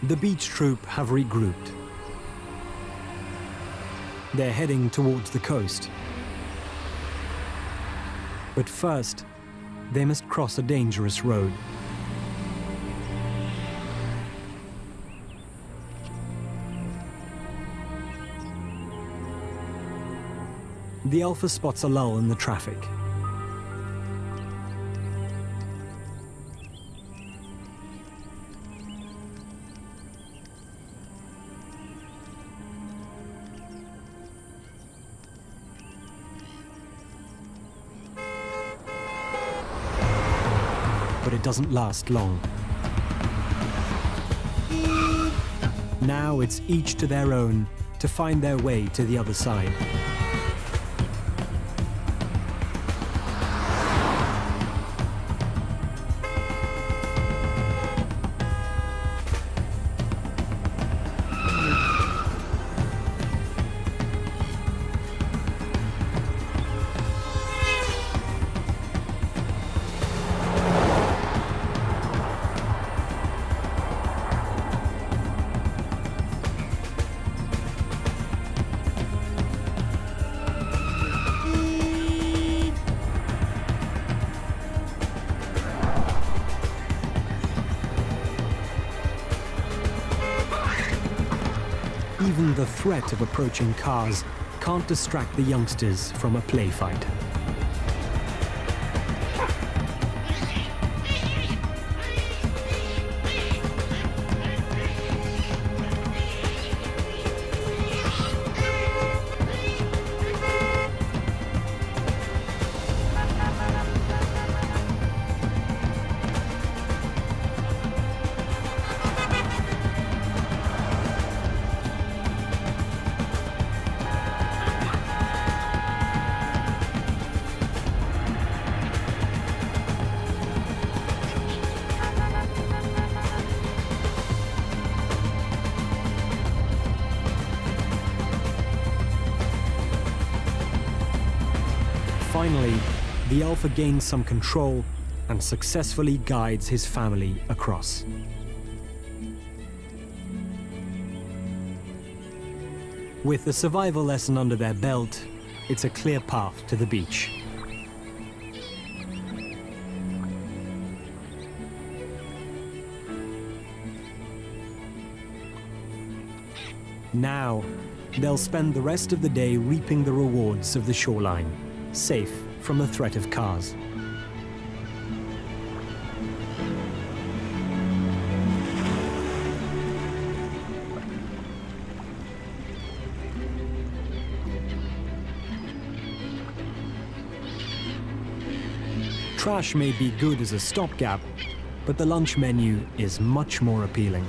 The beach troop have regrouped. They're heading towards the coast. But first, they must cross a dangerous road. The alpha spots a lull in the traffic. But it doesn't last long. Now it's each to their own to find their way to the other side. Even the threat of approaching cars can't distract the youngsters from a play fight. Finally, the alpha gains some control and successfully guides his family across. With the survival lesson under their belt, it's a clear path to the beach. Now, they'll spend the rest of the day reaping the rewards of the shoreline, safe from the threat of cars. Trash may be good as a stopgap, but the lunch menu is much more appealing.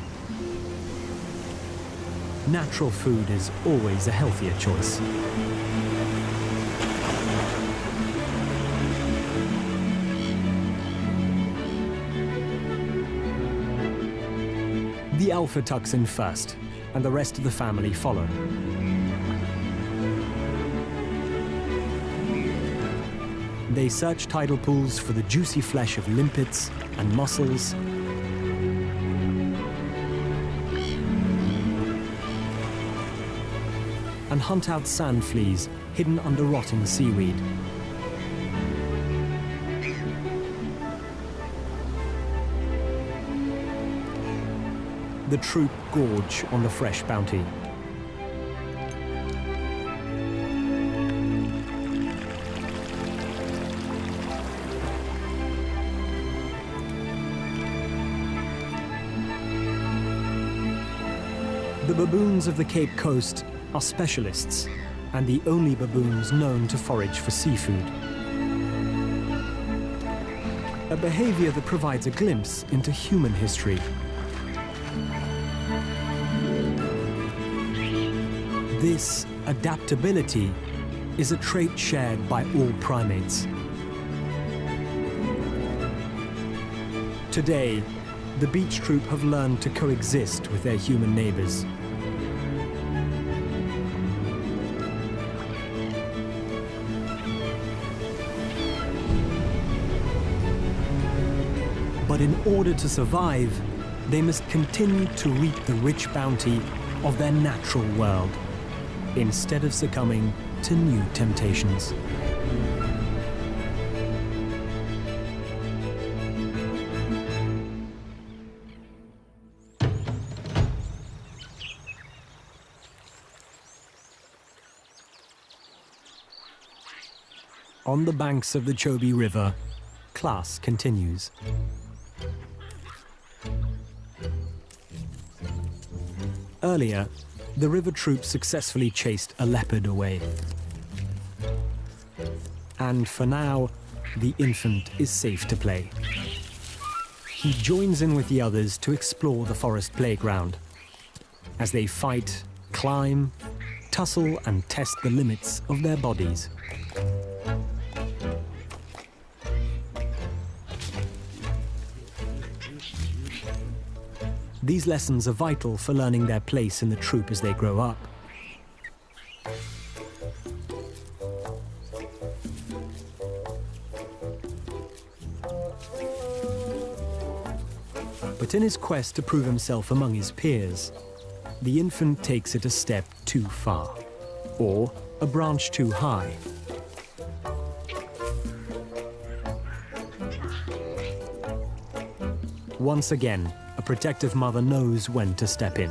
Natural food is always a healthier choice. The alpha tucks in first, and the rest of the family follow. They search tidal pools for the juicy flesh of limpets and mussels, and hunt out sand fleas hidden under rotting seaweed. The troop gorge on the fresh bounty. The baboons of the Cape Coast are specialists, and the only baboons known to forage for seafood. A behavior that provides a glimpse into human history. This adaptability is a trait shared by all primates. Today, the beach troop have learned to coexist with their human neighbors. But in order to survive, they must continue to reap the rich bounty of their natural world, instead of succumbing to new temptations. On the banks of the Chobe River, class continues. Earlier, the river troop successfully chased a leopard away. And for now, the infant is safe to play. He joins in with the others to explore the forest playground, as they fight, climb, tussle, and test the limits of their bodies. These lessons are vital for learning their place in the troop as they grow up. But in his quest to prove himself among his peers, the infant takes it a step too far, or a branch too high. Once again, a protective mother knows when to step in.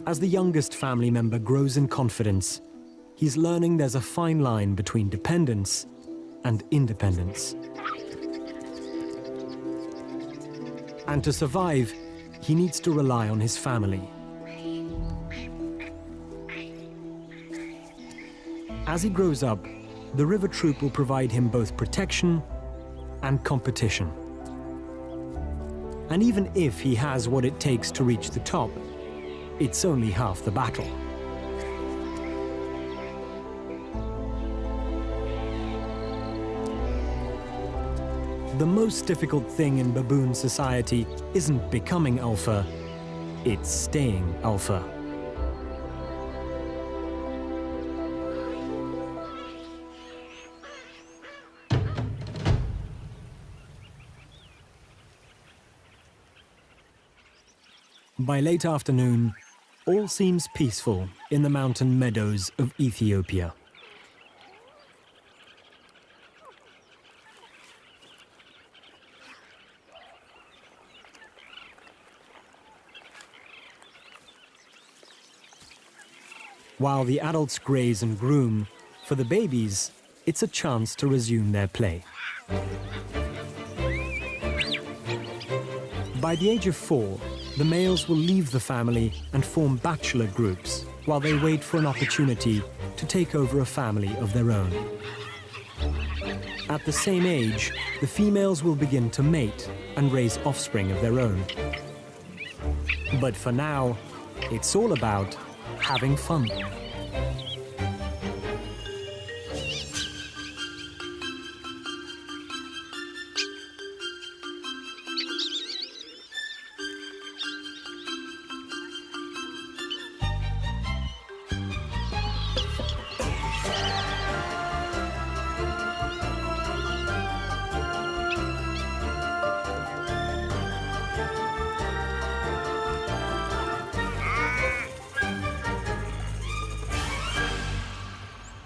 As the youngest family member grows in confidence, he's learning there's a fine line between dependence and independence. And to survive, he needs to rely on his family. As he grows up, the river troop will provide him both protection and competition. And even if he has what it takes to reach the top, it's only half the battle. The most difficult thing in baboon society isn't becoming alpha, it's staying alpha. By late afternoon, all seems peaceful in the mountain meadows of Ethiopia. While the adults graze and groom, for the babies, it's a chance to resume their play. By the age of 4, the males will leave the family and form bachelor groups while they wait for an opportunity to take over a family of their own. At the same age, the females will begin to mate and raise offspring of their own. But for now, it's all about having fun.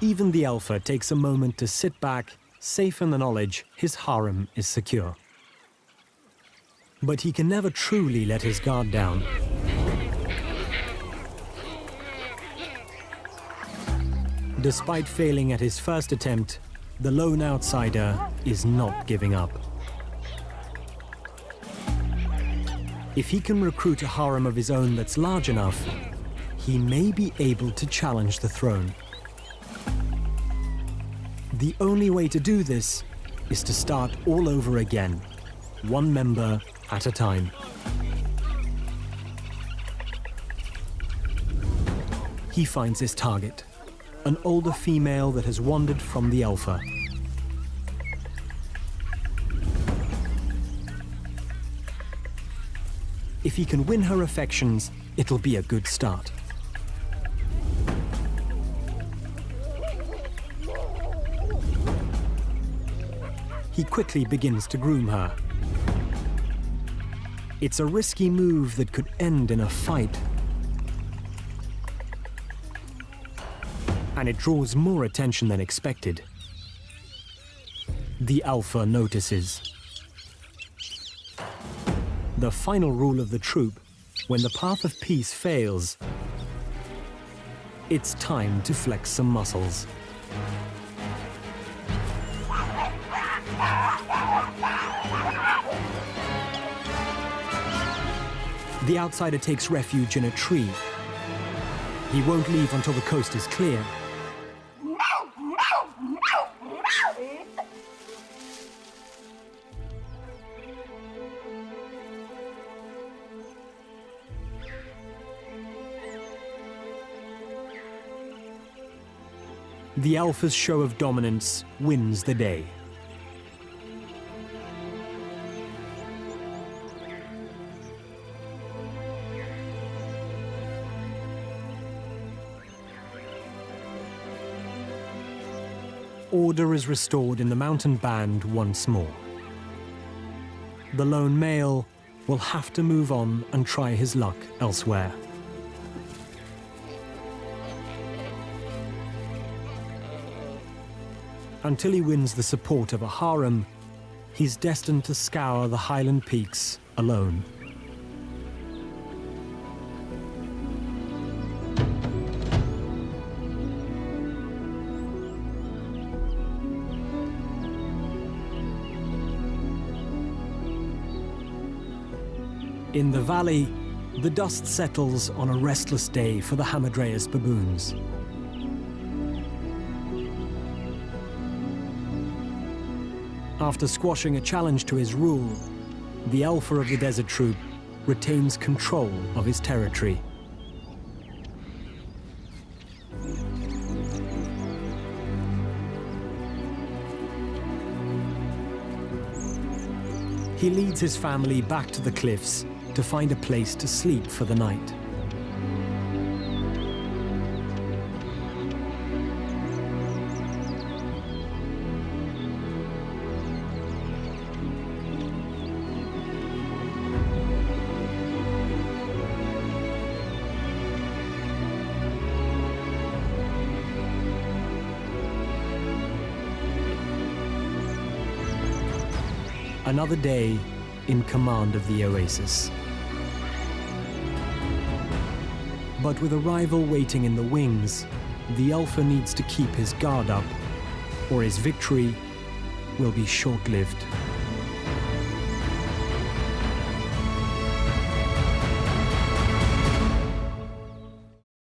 Even the alpha takes a moment to sit back, safe in the knowledge his harem is secure. But he can never truly let his guard down. Despite failing at his first attempt, the lone outsider is not giving up. If he can recruit a harem of his own that's large enough, he may be able to challenge the throne. The only way to do this is to start all over again, one member at a time. He finds his target, an older female that has wandered from the alpha. If he can win her affections, it'll be a good start. He quickly begins to groom her. It's a risky move that could end in a fight. And it draws more attention than expected. The alpha notices. The final rule of the troop: when the path of peace fails, it's time to flex some muscles. The outsider takes refuge in a tree. He won't leave until the coast is clear. The alpha's show of dominance wins the day. Order is restored in the mountain band once more. The lone male will have to move on and try his luck elsewhere. Until he wins the support of a harem, he's destined to scour the highland peaks alone. In the valley, the dust settles on a restless day for the Hamadryas baboons. After squashing a challenge to his rule, the alpha of the desert troop retains control of his territory. He leads his family back to the cliffs to find a place to sleep for the night. Another day in command of the oasis. But with a rival waiting in the wings, the alpha needs to keep his guard up, or his victory will be short-lived.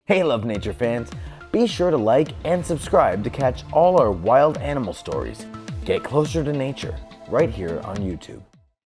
Hey Love Nature fans, be sure to like and subscribe to catch all our wild animal stories. Get closer to nature right here on YouTube.